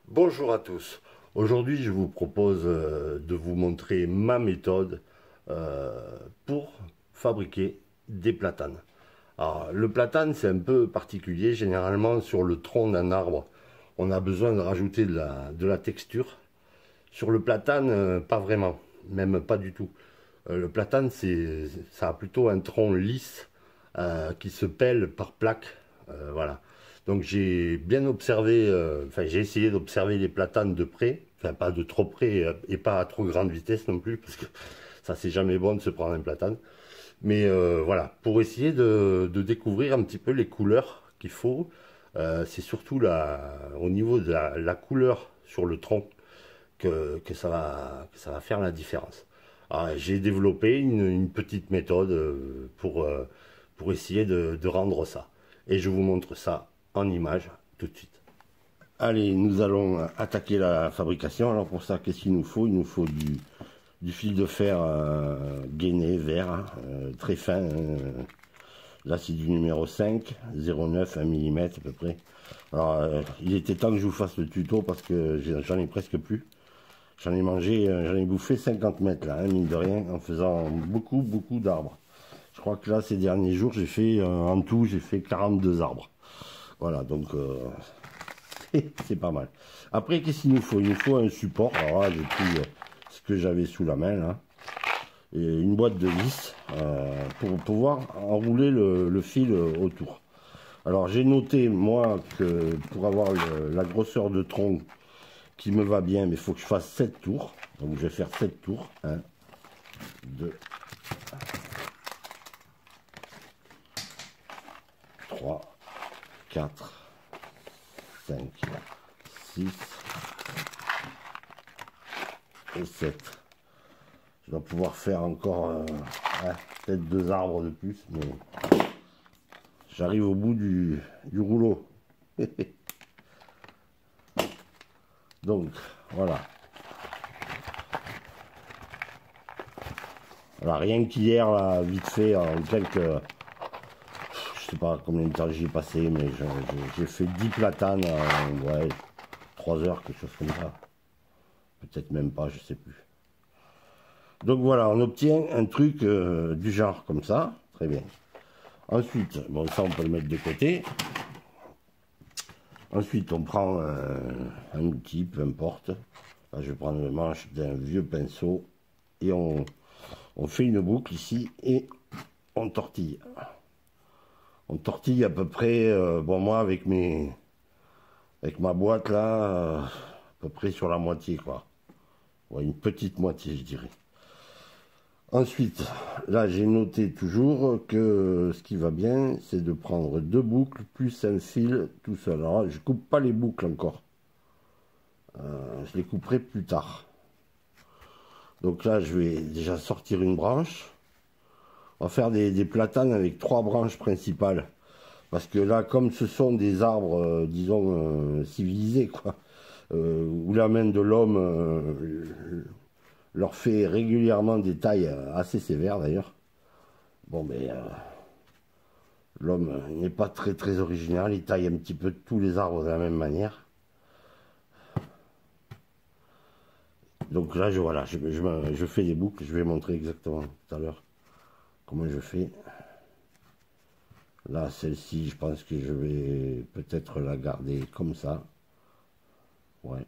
Bonjour à tous. Aujourd'hui, je vous propose de vous montrer ma méthode pour fabriquer des platanes. Alors, le platane, c'est un peu particulier. Généralement, sur le tronc d'un arbre, on a besoin de rajouter de la texture. Sur le platane, pas vraiment, même pas du tout. Le platane, ça a plutôt un tronc lisse qui se pèle par plaque. Voilà. Donc j'ai bien observé, enfin j'ai essayé d'observer les platanes de près, enfin pas de trop près et pas à trop grande vitesse non plus, parce que ça c'est jamais bon de se prendre un platane. Mais voilà, pour essayer de découvrir un petit peu les couleurs qu'il faut, c'est surtout au niveau de la couleur sur le tronc que ça va faire la différence. Alors, j'ai développé une petite méthode pour essayer de rendre ça. Et je vous montre ça en image tout de suite. Allez, nous allons attaquer la fabrication. Alors pour ça, qu'est-ce qu'il nous faut? Il nous faut du fil de fer gainé, vert, très fin. Là, c'est du numéro 5, 0,9, 1 mm à peu près. Alors, il était temps que je vous fasse le tuto parce que j'en ai presque plus. J'en ai bouffé 50 mètres là, hein, mine de rien, en faisant beaucoup, beaucoup d'arbres. Je crois que là, ces derniers jours, j'ai fait, en tout, j'ai fait 42 arbres. Voilà, donc c'est pas mal. Après, qu'est-ce qu'il nous faut? Il nous faut un support. Alors là, j'ai pris ce que j'avais sous la main, là. Et une boîte de vis pour pouvoir enrouler le fil autour. Alors, j'ai noté, moi, que pour avoir la grosseur de tronc qui me va bien, mais il faut que je fasse 7 tours. Donc je vais faire 7 tours. 1, 2, 3, 4, 5, 6 et 7. Je dois pouvoir faire encore peut-être 2 arbres de plus, mais j'arrive au bout du rouleau. Donc voilà. Voilà, rien qu'hier, là, vite fait, en quelques... Je sais pas combien de temps j'y ai passé, mais j'ai fait 10 platanes en ouais, 3 heures, quelque chose comme ça. Peut-être même pas, je sais plus. Donc voilà, on obtient un truc du genre comme ça. Très bien. Ensuite, bon ça on peut le mettre de côté. Ensuite on prend un outil, peu importe. Là je vais prendre le manche d'un vieux pinceau et on fait une boucle ici et on tortille. On tortille à peu près, bon moi avec ma boîte là, à peu près sur la moitié quoi. Ouais, une petite moitié je dirais. Ensuite, là j'ai noté toujours que ce qui va bien, c'est de prendre 2 boucles plus un fil tout seul. Alors je coupe pas les boucles encore. Je les couperai plus tard. Donc là je vais déjà sortir une branche. On va faire des platanes avec 3 branches principales. Parce que là, comme ce sont des arbres, disons, civilisés, quoi, où la main de l'homme leur fait régulièrement des tailles assez sévères d'ailleurs. Bon, mais l'homme n'est pas très très original, il taille un petit peu tous les arbres de la même manière. Donc là, voilà, je fais des boucles, je vais montrer exactement tout à l'heure comment je fais. Là, celle-ci, je pense que je vais peut-être la garder comme ça. Ouais.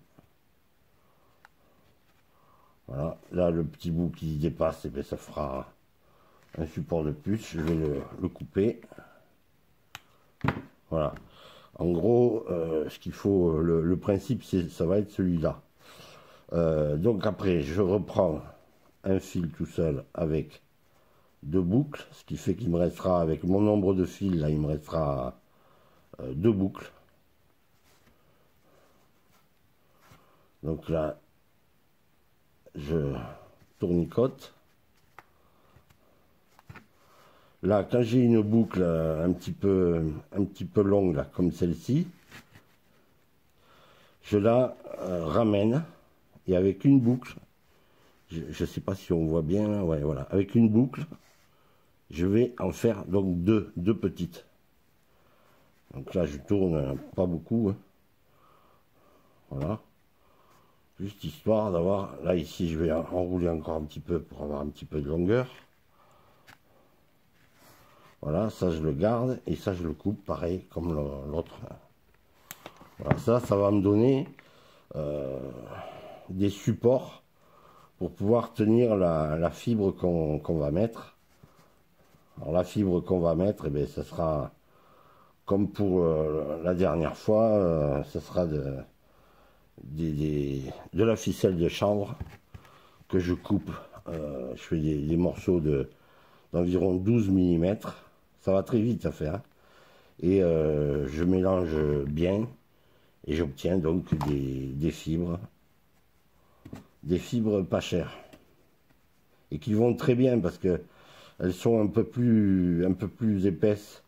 Voilà, là le petit bout qui dépasse, eh bien, ça fera un support de plus. Je vais le couper. Voilà. En gros, ce qu'il faut, le principe, ça va être celui-là. Donc après, je reprends un fil tout seul avec 2 boucles, ce qui fait qu'il me restera, avec mon nombre de fils, là, il me restera 2 boucles. Donc là, je tournicote. Là, quand j'ai une boucle un petit peu longue, là, comme celle-ci, je la ramène et avec une boucle, je ne sais pas si on voit bien, là, ouais, voilà, avec une boucle, je vais en faire donc deux petites. Donc là, je tourne pas beaucoup, hein. Voilà. Juste histoire d'avoir... Là, ici, je vais enrouler encore un petit peu pour avoir un petit peu de longueur. Voilà, ça, je le garde. Et ça, je le coupe, pareil, comme l'autre. Voilà, ça va me donner des supports pour pouvoir tenir la fibre qu'on va mettre. Alors, la fibre qu'on va mettre, eh bien, ça sera... Comme pour la dernière fois, ce sera de la ficelle de chanvre que je coupe. Je fais des morceaux d'environ 12 mm. Ça va très vite à faire. Et je mélange bien et j'obtiens donc des fibres. Des fibres pas chères. Et qui vont très bien parce que elles sont un peu plus épaisses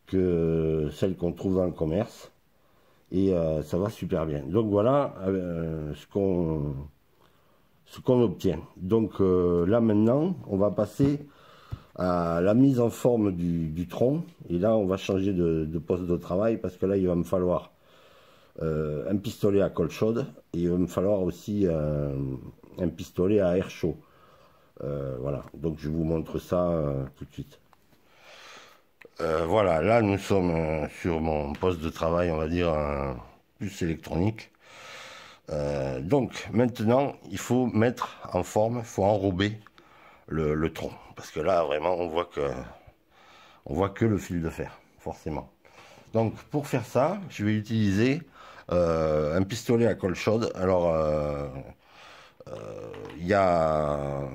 que celles qu'on trouve dans le commerce et ça va super bien. Donc voilà ce qu'on obtient. Donc là maintenant on va passer à la mise en forme du tronc et là on va changer de poste de travail parce que là il va me falloir un pistolet à colle chaude et il va me falloir aussi un pistolet à air chaud. Voilà, donc je vous montre ça tout de suite. Voilà, là nous sommes sur mon poste de travail, on va dire, plus électronique. Donc maintenant, il faut mettre en forme, il faut enrober le tronc. Parce que là, vraiment, on voit que le fil de fer, forcément. Donc pour faire ça, je vais utiliser un pistolet à colle chaude. Alors,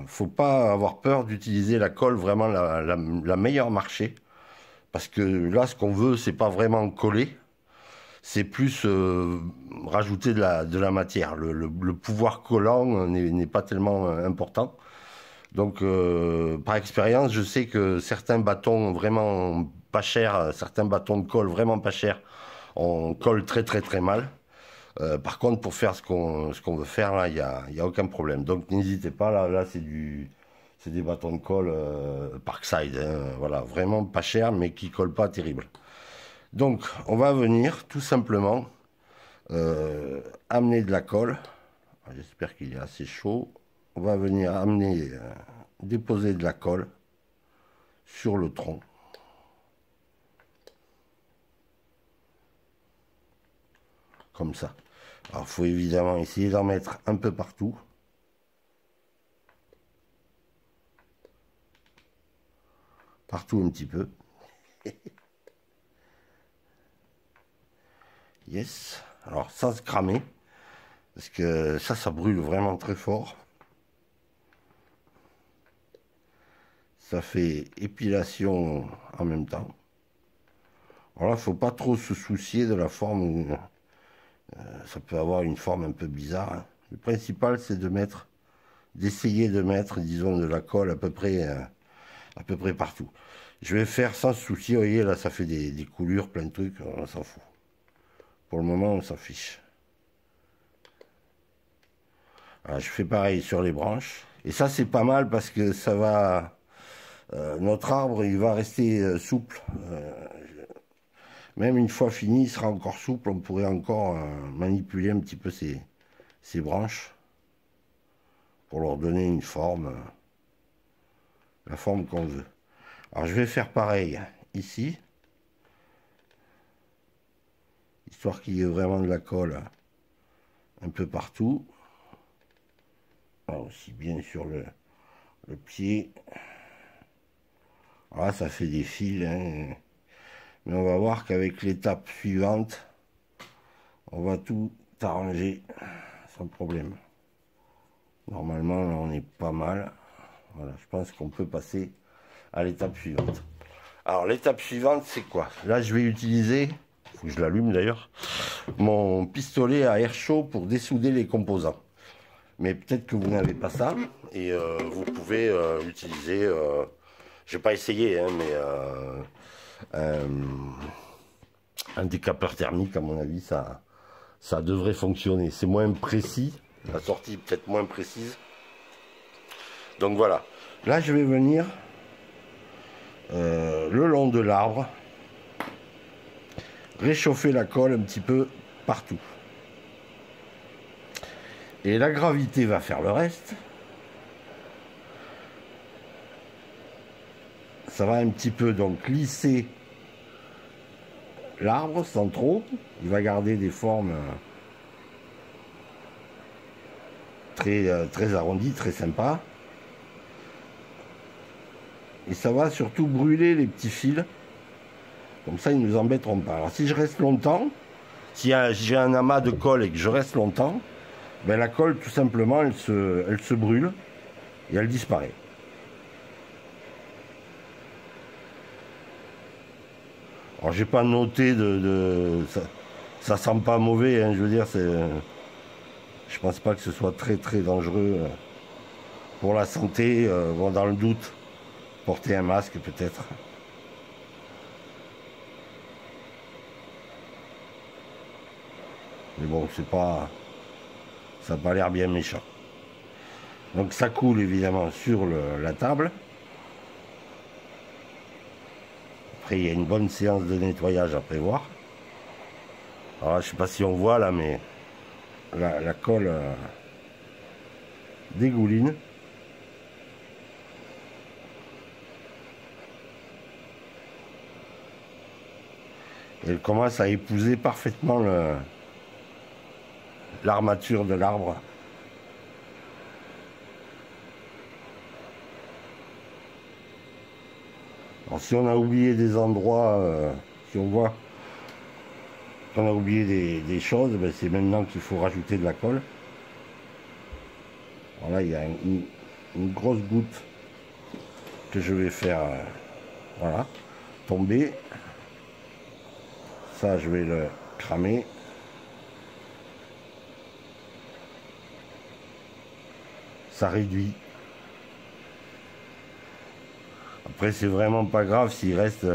faut pas avoir peur d'utiliser la colle vraiment la meilleure marché. Parce que là, ce qu'on veut, c'est pas vraiment coller, c'est plus rajouter de la matière. Le pouvoir collant n'est pas tellement important. Donc, par expérience, je sais que certains bâtons vraiment pas chers, certains bâtons de colle vraiment pas chers, on colle très très très mal. Par contre, pour faire ce qu'on veut faire, là, il y a aucun problème. Donc, n'hésitez pas, là c'est des bâtons de colle Parkside, hein, voilà, vraiment pas cher, mais qui collent pas terrible. Donc, on va venir tout simplement amener de la colle. J'espère qu'il est assez chaud. On va venir déposer de la colle sur le tronc. Comme ça. Alors, il faut évidemment essayer d'en mettre un peu partout. Partout un petit peu. Yes. Alors sans se cramer, parce que ça brûle vraiment très fort. Ça fait épilation en même temps. Alors là, faut pas trop se soucier de la forme. Ça peut avoir une forme un peu bizarre, hein. Le principal, c'est d'essayer de mettre, disons, de la colle à peu près partout. Je vais faire sans souci. Vous voyez, là, ça fait des coulures, plein de trucs. On s'en fout. Pour le moment, on s'en fiche. Alors, je fais pareil sur les branches. Et ça, c'est pas mal parce que ça va... notre arbre, il va rester souple. Même une fois fini, il sera encore souple. On pourrait encore manipuler un petit peu ces branches pour leur donner une forme, la forme qu'on veut. Alors, je vais faire pareil ici, histoire qu'il y ait vraiment de la colle un peu partout. Alors, aussi bien sur le pied. Voilà, ça fait des fils, hein. Mais on va voir qu'avec l'étape suivante, on va tout arranger sans problème. Normalement, là, on est pas mal. Voilà, je pense qu'on peut passer à l'étape suivante. Alors, l'étape suivante, c'est quoi? Là, je vais utiliser, faut que je l'allume d'ailleurs, mon pistolet à air chaud pour dessouder les composants. Mais peut-être que vous n'avez pas ça, et vous pouvez utiliser, je n'ai pas essayé, hein, mais un décapeur thermique, à mon avis, ça devrait fonctionner. C'est moins précis, la sortie est peut-être moins précise. Donc voilà, là je vais venir le long de l'arbre, réchauffer la colle un petit peu partout. Et la gravité va faire le reste. Ça va un petit peu donc lisser l'arbre sans trop. Il va garder des formes très arrondies, très sympas. Et ça va surtout brûler les petits fils. Comme ça, ils ne nous embêteront pas. Alors si je reste longtemps, si j'ai un amas de colle et que je reste longtemps, ben la colle, tout simplement, elle se brûle et elle disparaît. Alors j'ai pas noté ça sent pas mauvais, hein, je veux dire, je pense pas que ce soit très dangereux pour la santé. Bon, dans le doute, porter un masque peut-être. Mais bon, ça n'a pas l'air bien méchant. Donc ça coule évidemment sur la table. Après, il y a une bonne séance de nettoyage à prévoir. Alors là, je ne sais pas si on voit là, mais la colle dégouline. Et elle commence à épouser parfaitement l'armature de l'arbre. Alors si on a oublié des endroits, si on voit qu'on a oublié des choses, ben c'est maintenant qu'il faut rajouter de la colle. Alors là, il y a une grosse goutte que je vais faire voilà, tomber. Ça, je vais le cramer. Ça réduit. Après, c'est vraiment pas grave s'il reste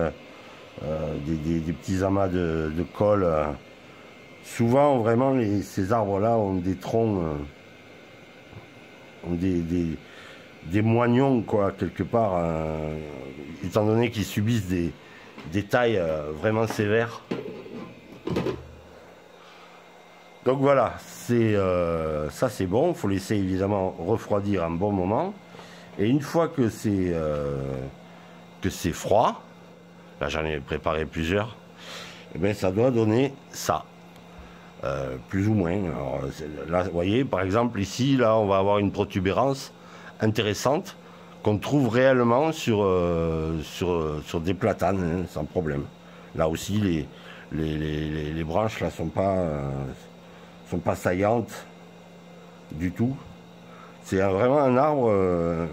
des petits amas de colle. Souvent, vraiment, ces arbres-là ont des troncs, ont des moignons, quoi, quelque part, étant donné qu'ils subissent des tailles vraiment sévères. Donc voilà, ça c'est bon. Il faut laisser évidemment refroidir un bon moment. Et une fois que c'est froid, là j'en ai préparé plusieurs, et bien ça doit donner ça, plus ou moins. Alors, là, vous voyez, par exemple ici, là on va avoir une protubérance intéressante qu'on trouve réellement sur des platanes, hein, sans problème. Là aussi, les branches là sont pas saillantes du tout. C'est vraiment un arbre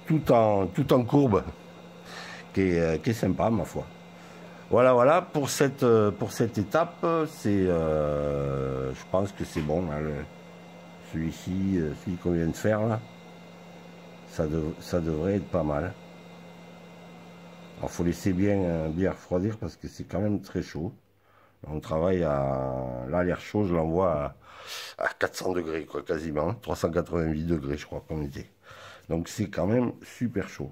tout en courbe qui est sympa, ma foi. Voilà pour cette étape. Je pense que c'est bon là, celui-ci, celui qu'on vient de faire là, ça devrait être pas mal. Alors faut laisser bien refroidir parce que c'est quand même très chaud. On travaille là, l'air chaud, je l'envoie à 400 degrés, quoi, quasiment. 388 degrés, je crois qu'on était. Donc c'est quand même super chaud.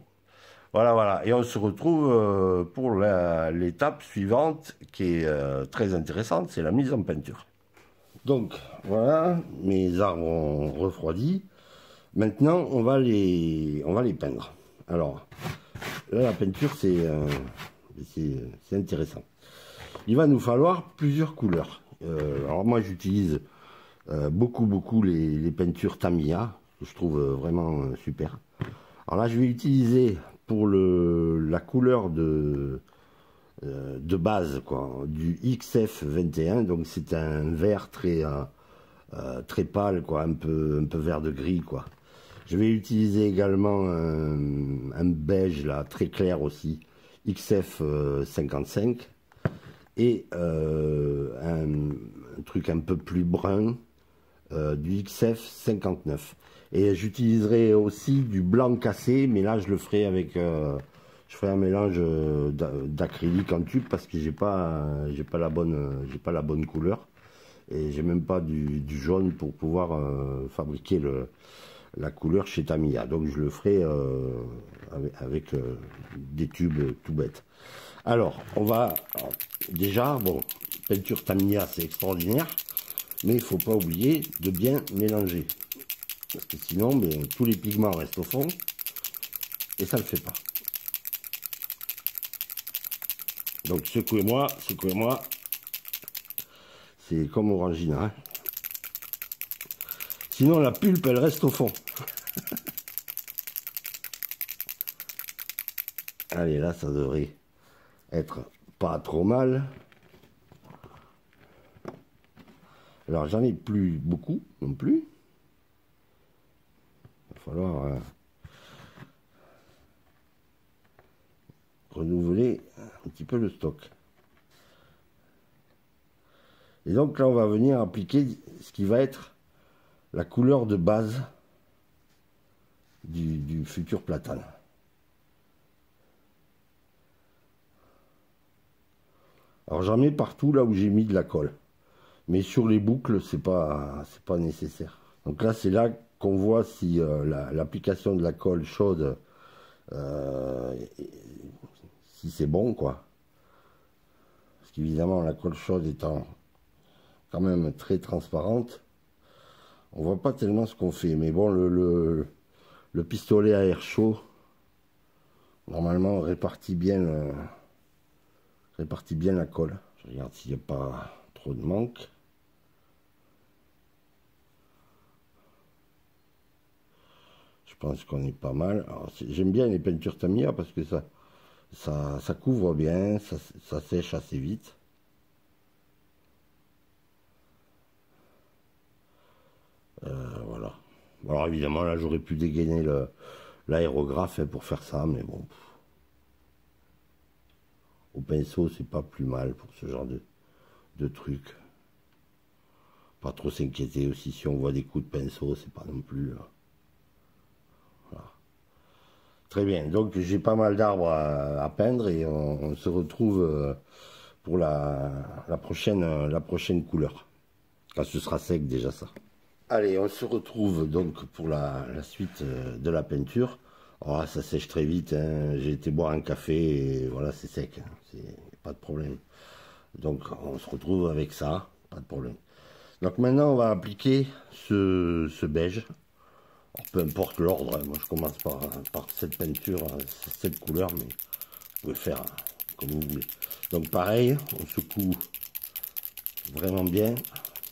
Voilà. Et on se retrouve pour l'étape suivante qui est très intéressante, c'est la mise en peinture. Donc voilà, mes arbres ont refroidi. Maintenant, on va les peindre. Alors, là, la peinture, c'est intéressant. Il va nous falloir plusieurs couleurs. Alors moi j'utilise beaucoup les peintures Tamiya, que je trouve vraiment super. Alors là je vais utiliser pour la couleur de base, quoi, du XF21, donc c'est un vert très pâle, quoi, un peu vert de gris, quoi. Je vais utiliser également un beige là très clair aussi, XF55. Et un truc un peu plus brun du XF59. Et j'utiliserai aussi du blanc cassé, mais là je le ferai avec je ferai un mélange d'acrylique en tube parce que j'ai pas la bonne couleur et j'ai même pas du jaune pour pouvoir fabriquer la couleur chez Tamiya. Donc je le ferai avec des tubes tout bêtes. Alors, on va déjà, bon, peinture Tamiya, c'est extraordinaire. Mais il ne faut pas oublier de bien mélanger. Parce que sinon, ben, tous les pigments restent au fond. Et ça ne le fait pas. Donc secouez-moi, secouez-moi. C'est comme Orangina. Hein. Sinon la pulpe, elle reste au fond. Allez, là, ça devrait être pas trop mal. Alors, j'en ai plus beaucoup non plus. Il va falloir renouveler un petit peu le stock. Et donc là, on va venir appliquer ce qui va être la couleur de base du futur platane. Alors j'en mets partout là où j'ai mis de la colle. Mais sur les boucles, c'est pas nécessaire. Donc là, c'est là qu'on voit si l'application de la colle chaude, si c'est bon, quoi. Parce qu'évidemment, la colle chaude étant quand même très transparente, on voit pas tellement ce qu'on fait. Mais bon, le pistolet à air chaud, normalement, répartit bien la colle. Je regarde s'il n'y a pas trop de manque. Je pense qu'on est pas mal. J'aime bien les peintures Tamiya parce que ça couvre bien, ça sèche assez vite. Voilà. Alors évidemment, là, j'aurais pu dégainer l'aérographe pour faire ça, mais bon. Au pinceau, c'est pas plus mal pour ce genre de truc. Pas trop s'inquiéter aussi si on voit des coups de pinceau, c'est pas non plus... Voilà. Très bien, donc j'ai pas mal d'arbres à peindre et on se retrouve pour la prochaine couleur. Quand ce sera sec déjà ça. Allez, on se retrouve donc pour la suite de la peinture. Alors là, ça sèche très vite, hein. J'ai été boire un café et voilà, c'est sec, hein. C'est pas de problème. Donc on se retrouve avec ça, pas de problème. Donc maintenant on va appliquer ce beige. Alors, peu importe l'ordre, hein. Moi je commence par cette peinture, cette couleur, mais vous pouvez faire comme vous voulez. Donc pareil, on secoue vraiment bien.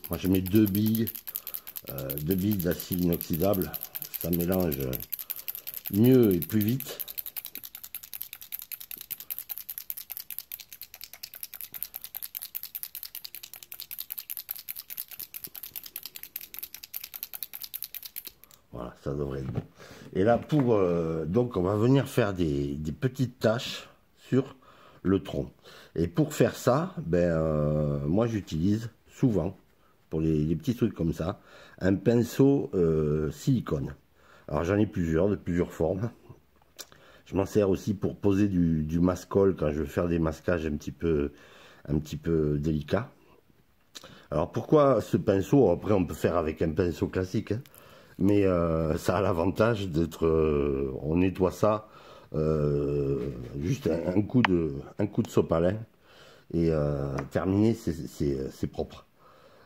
Moi je mets deux billes d'acide inoxydable, ça mélange mieux et plus vite. Voilà, ça devrait être bon. Et là, donc on va venir faire des petites taches sur le tronc. Et pour faire ça, moi j'utilise souvent, pour les petits trucs comme ça, un pinceau silicone. Alors j'en ai plusieurs, de plusieurs formes. Je m'en sers aussi pour poser du mascol quand je veux faire des masquages un petit peu délicats. Alors pourquoi ce pinceau? Après on peut faire avec un pinceau classique, hein. Mais ça a l'avantage d'être, on nettoie ça, juste un coup de sopalin et terminé, c'est propre.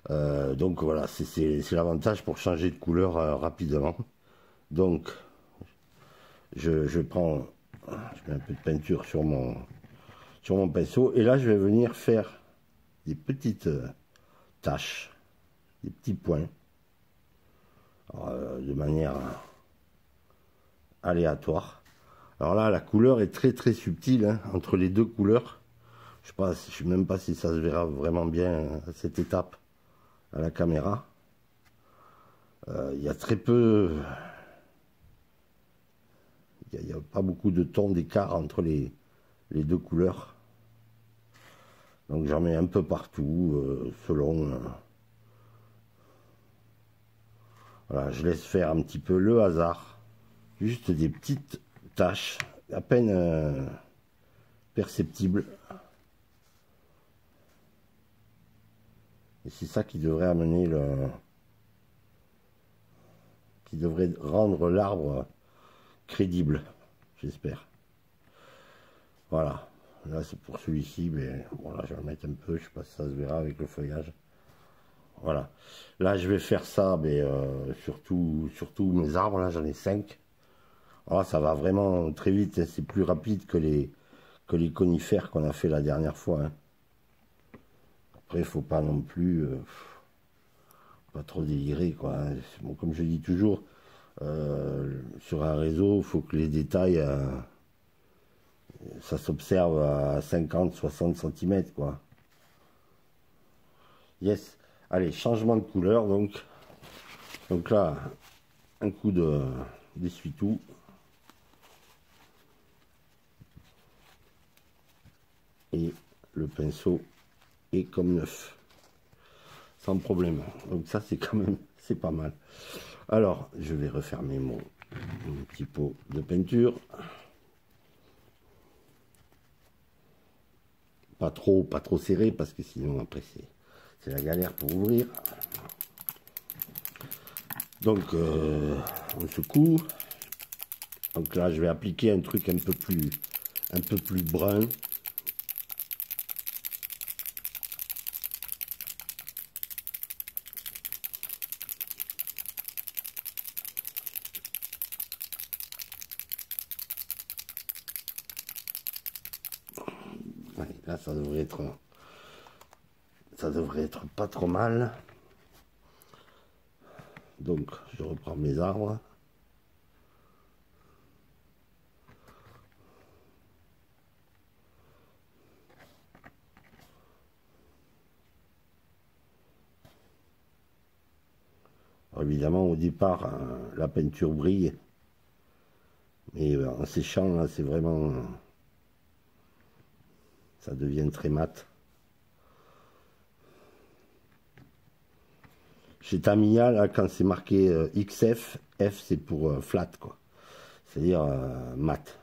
Donc voilà, c'est l'avantage pour changer de couleur rapidement. Donc je mets un peu de peinture sur mon pinceau et là je vais venir faire des petites taches, des petits points. De manière aléatoire. Alors là, la couleur est très très subtile, hein, entre les deux couleurs. Je ne sais même pas si ça se verra vraiment bien à cette étape à la caméra. Il y a très peu... Il n'y a pas beaucoup de tons d'écart entre les deux couleurs. Donc j'en mets un peu partout, selon... Voilà, je laisse faire un petit peu le hasard. Juste des petites taches, à peine perceptibles. Et c'est ça qui devrait amener qui devrait rendre l'arbre crédible, j'espère. Voilà. Là, c'est pour celui-ci, mais bon, là, je vais le mettre un peu. Je sais pas si ça se verra avec le feuillage. Voilà. Là, je vais faire ça, mais surtout mes arbres, là, j'en ai 5. Alors, ça va vraiment très vite, hein. C'est plus rapide que les conifères qu'on a fait la dernière fois, hein. Après, il faut pas non plus pas trop délirer, quoi, hein. Bon, comme je dis toujours, sur un réseau, il faut que les détails, ça s'observe à 50-60 cm, quoi. Yes. Allez, changement de couleur, donc. Donc là, un coup d'essuie-tout. Et le pinceau est comme neuf. Sans problème. Donc ça, c'est quand même, c'est pas mal. Alors, je vais refermer mon petit pot de peinture. Pas trop serré, parce que sinon, après, c'est la galère pour ouvrir. Donc, on secoue. Donc là, je vais appliquer un truc un peu plus brun. Allez, là, ça devrait être pas trop mal. Donc, je reprends mes arbres. Alors, évidemment, au départ, la peinture brille. Mais en séchant, là, c'est vraiment... ça devient très mat. Chez Tamiya, là, quand c'est marqué XF, F c'est pour flat, quoi. C'est-à-dire mat.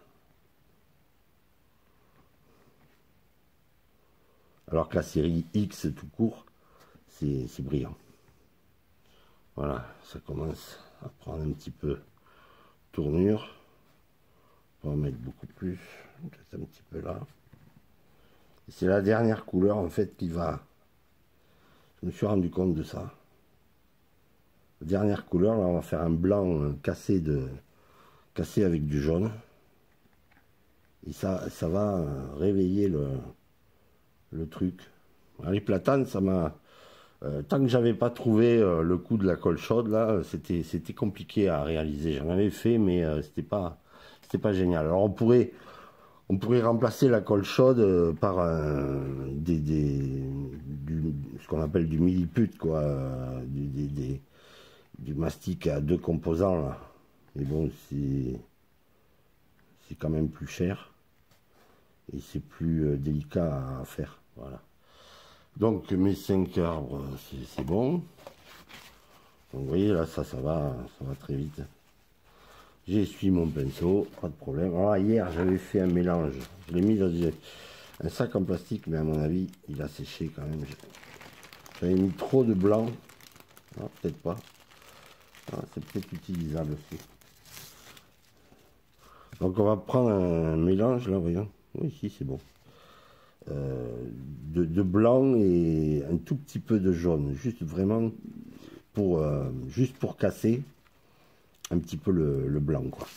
Alors que la série X tout court, c'est brillant. Voilà, ça commence à prendre un petit peu tournure. On va en mettre beaucoup plus, peut-être un petit peu là. C'est la dernière couleur en fait qui va... Je me suis rendu compte de ça. La dernière couleur, là on va faire un blanc cassé avec du jaune. Et ça va réveiller le truc. Alors, les platanes, ça m'a... tant que j'avais pas trouvé le coup de la colle chaude, là, c'était compliqué à réaliser. J'en avais fait, mais c'était pas génial. Alors on pourrait remplacer la colle chaude par ce qu'on appelle du milliput, quoi, du mastic à 2 composants, là. Mais bon, c'est quand même plus cher et c'est plus délicat à faire. Voilà. Donc mes 5 arbres, c'est bon. Donc vous voyez là, ça va très vite. J'ai essuyé mon pinceau, pas de problème. Alors hier j'avais fait un mélange. Je l'ai mis dans un sac en plastique, mais à mon avis il a séché quand même. J'avais mis trop de blanc. Ah, peut-être pas. Ah, c'est peut-être utilisable aussi. Donc on va prendre un mélange là, voyons. Oui, ici c'est bon. De blanc et un tout petit peu de jaune, juste vraiment juste pour casser un petit peu le blanc, quoi.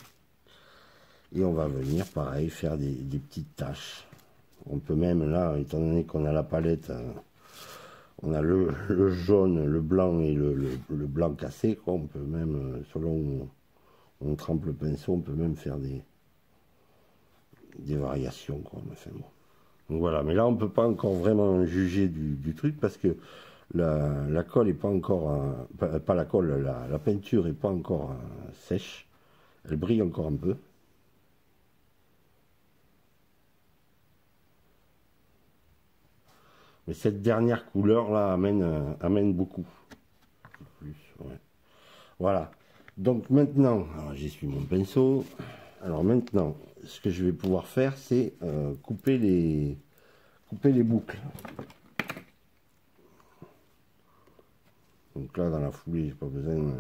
Et on va venir pareil faire des petites taches. On peut même là, étant donné qu'on a la palette, on a le jaune, le blanc et le blanc cassé, quoi. On peut même, selon où on trempe le pinceau, on peut même faire des variations, quoi. Enfin, bon. Donc voilà, mais là on peut pas encore vraiment juger du truc parce que la colle est pas encore, pas la colle, la peinture est pas encore sèche, elle brille encore un peu. Mais cette dernière couleur là amène beaucoup. Plus, ouais. Voilà, donc maintenant, j'essuie mon pinceau. Alors maintenant, ce que je vais pouvoir faire, c'est couper les boucles. Donc là, dans la foulée, j'ai pas besoin.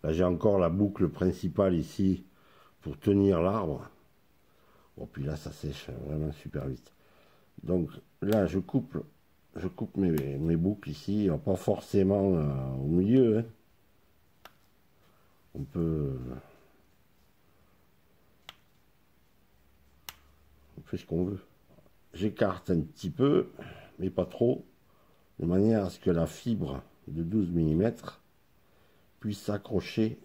Là, j'ai encore la boucle principale ici pour tenir l'arbre. Bon, puis là, ça sèche vraiment super vite. Donc là, je coupe je coupe mes boucles ici, pas forcément au milieu, hein. On fait ce qu'on veut. J'écarte un petit peu, mais pas trop, de manière à ce que la fibre de 12 mm puisse s'accrocher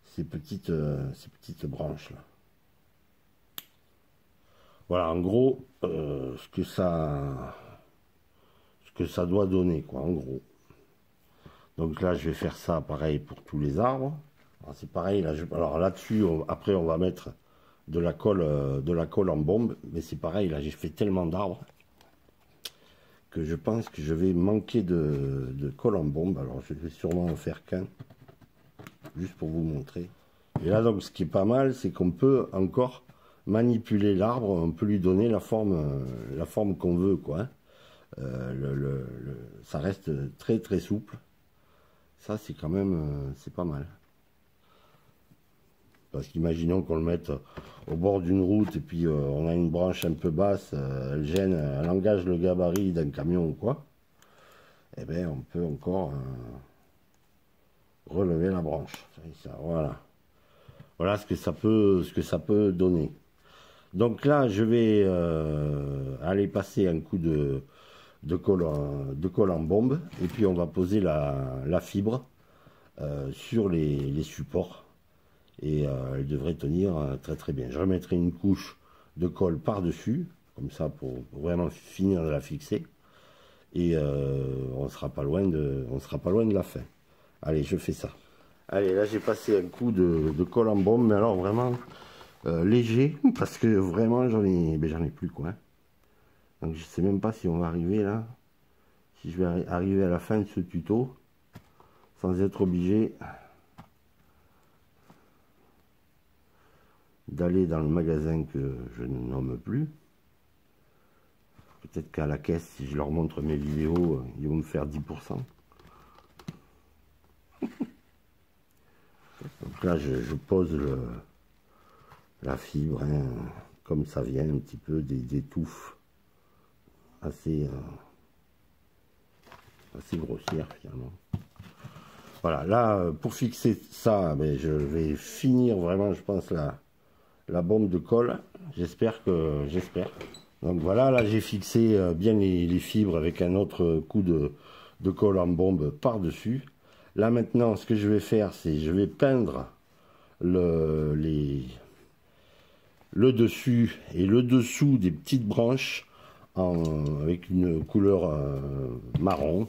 ces petites branches là. Voilà, en gros, ce que ça doit donner, quoi, en gros. Donc là, je vais faire ça pareil pour tous les arbres. C'est pareil, là, alors là-dessus, après, on va mettre de la colle en bombe, mais c'est pareil, là, j'ai fait tellement d'arbres que je pense que je vais manquer de colle en bombe. Alors, je vais sûrement en faire qu'un, juste pour vous montrer. Et là, donc, ce qui est pas mal, c'est qu'on peut encore manipuler l'arbre, on peut lui donner la forme qu'on veut, quoi, hein. Ça reste très très souple. Ça, c'est quand même, c'est pas mal. Parce qu'imaginons qu'on le mette au bord d'une route et puis on a une branche un peu basse, elle gêne, elle engage le gabarit d'un camion ou quoi. Eh bien, on peut encore relever la branche. Ça, voilà. Voilà ce que ça peut donner. Donc là, je vais aller passer un coup de colle en bombe et puis on va poser la fibre sur les supports et elle devrait tenir très très bien. Je remettrai une couche de colle par dessus comme ça pour vraiment finir de la fixer et on sera pas loin de la fin. Allez, je fais ça. Allez, là j'ai passé un coup de colle en bombe, mais alors vraiment léger parce que vraiment j'en ai plus, quoi. Donc je sais même pas si on va arriver là, si je vais arriver à la fin de ce tuto sans être obligé d'aller dans le magasin que je ne nomme plus. Peut-être qu'à la caisse, si je leur montre mes vidéos, ils vont me faire 10%. Donc là, je pose la fibre, hein, comme ça vient, un petit peu des touffes assez grossières finalement. Voilà, là, pour fixer ça, ben, je vais finir vraiment, je pense, la bombe de colle. J'espère. Donc voilà, là, j'ai fixé bien les fibres avec un autre coup de colle en bombe par-dessus. Là, maintenant, ce que je vais faire, c'est je vais peindre le dessus et le dessous des petites branches avec une couleur marron.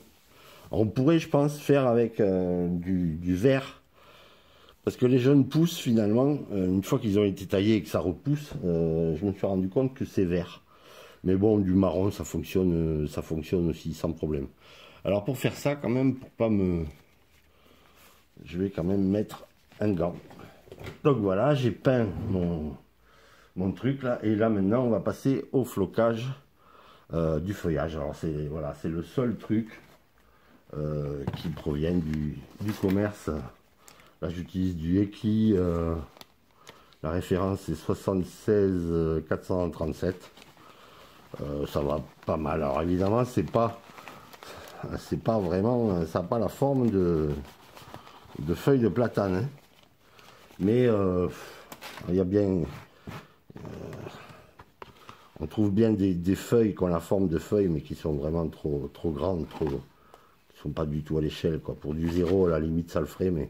On pourrait, je pense, faire avec du vert, parce que les jeunes pousses, finalement, une fois qu'ils ont été taillés et que ça repousse, je me suis rendu compte que c'est vert. Mais bon, du marron, ça fonctionne aussi sans problème. Alors pour faire ça, quand même, pour pas me... Je vais quand même mettre un gant. Donc voilà, j'ai peint mon truc là, et là maintenant, on va passer au flocage du feuillage. Alors c'est voilà, c'est le seul truc qui proviennent du commerce. Là j'utilise du Eki, la référence c'est 76 437. Ça va pas mal. Alors évidemment c'est pas vraiment, ça n'a pas la forme de feuilles de platane, hein. Mais il y a bien, on trouve bien des feuilles qui ont la forme de feuilles mais qui sont vraiment trop grandes, sont pas du tout à l'échelle, quoi. Pour du zéro, à la limite, ça le ferait, mais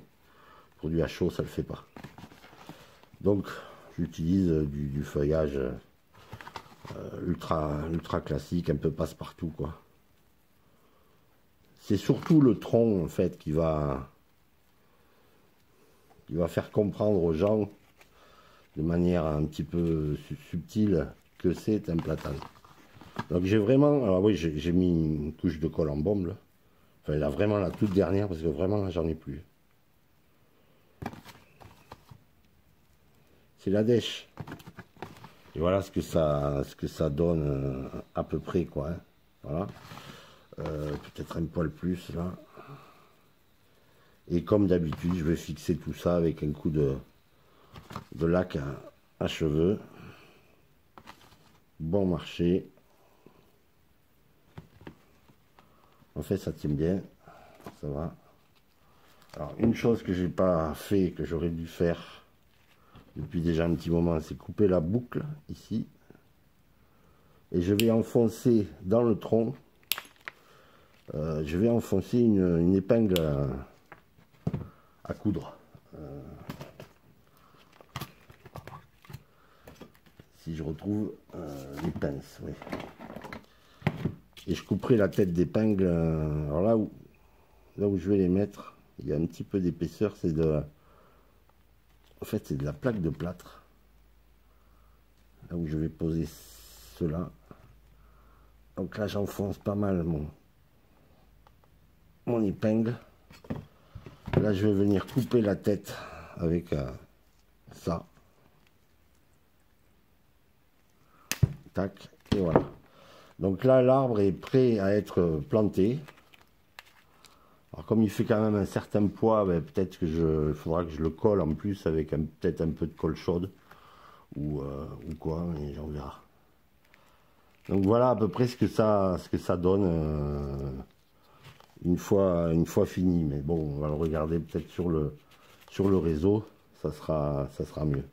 pour du HO, ça le fait pas. Donc, j'utilise du feuillage ultra classique, un peu passe-partout, quoi. C'est surtout le tronc, en fait, qui va faire comprendre aux gens, de manière un petit peu subtile, que c'est un platane. Donc, j'ai vraiment... Alors oui, j'ai mis une couche de colle en bombe, là. Enfin, là, vraiment la toute dernière, parce que vraiment, là, j'en ai plus. C'est la dèche. Et voilà ce que ça donne à peu près, quoi, hein. Voilà. Peut-être un poil plus, là. Et comme d'habitude, je vais fixer tout ça avec un coup de lac à cheveux. Bon marché. En fait, ça tient bien, ça va. Alors, une chose que j'ai pas fait, que j'aurais dû faire depuis déjà un petit moment, c'est couper la boucle ici. Et je vais enfoncer dans le tronc, je vais enfoncer une épingle à coudre. Si je retrouve les pinces, oui. Et je couperai la tête d'épingle. Alors là où je vais les mettre, il y a un petit peu d'épaisseur, c'est en fait c'est de la plaque de plâtre. Là où je vais poser cela. Donc là j'enfonce pas mal mon épingle. Là je vais venir couper la tête avec ça. Tac, et voilà. Donc là l'arbre est prêt à être planté. Alors comme il fait quand même un certain poids, ben, peut-être que il faudra que je le colle en plus avec peut-être un peu de colle chaude ou quoi, mais j'en verra. Donc voilà à peu près ce que ça donne une fois fini. Mais bon, on va le regarder peut-être sur le réseau, ça sera mieux.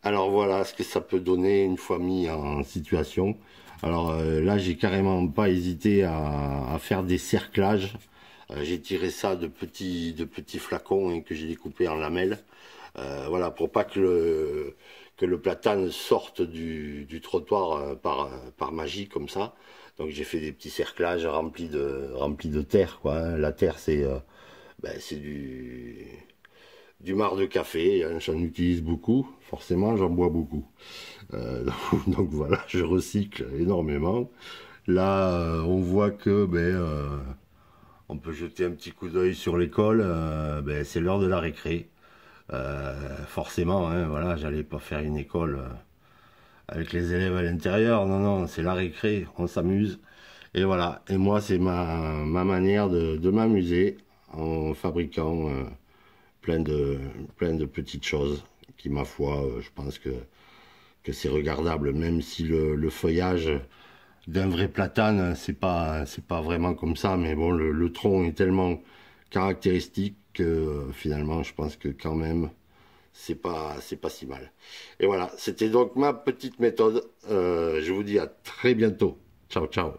Alors voilà ce que ça peut donner une fois mis en situation. Alors là, j'ai carrément pas hésité à faire des cerclages. J'ai tiré ça de petits flacons et que j'ai découpé en lamelles. Voilà, pour pas que le platane sorte du trottoir par magie comme ça. Donc j'ai fait des petits cerclages remplis de terre, quoi, hein. La terre, c'est du marc de café, hein, j'en utilise beaucoup, forcément j'en bois beaucoup. Donc voilà, je recycle énormément. Là, on voit que on peut jeter un petit coup d'œil sur l'école, c'est l'heure de la récré. Forcément, hein, voilà, j'allais pas faire une école avec les élèves à l'intérieur, non, non, c'est la récré, on s'amuse. Et voilà, et moi c'est ma manière de m'amuser en fabriquant plein de petites choses qui, ma foi, je pense que c'est regardable, même si le feuillage d'un vrai platane, c'est pas vraiment comme ça, mais bon, le tronc est tellement caractéristique que finalement, je pense que quand même, c'est pas si mal. Et voilà, c'était donc ma petite méthode. Je vous dis à très bientôt. Ciao, ciao.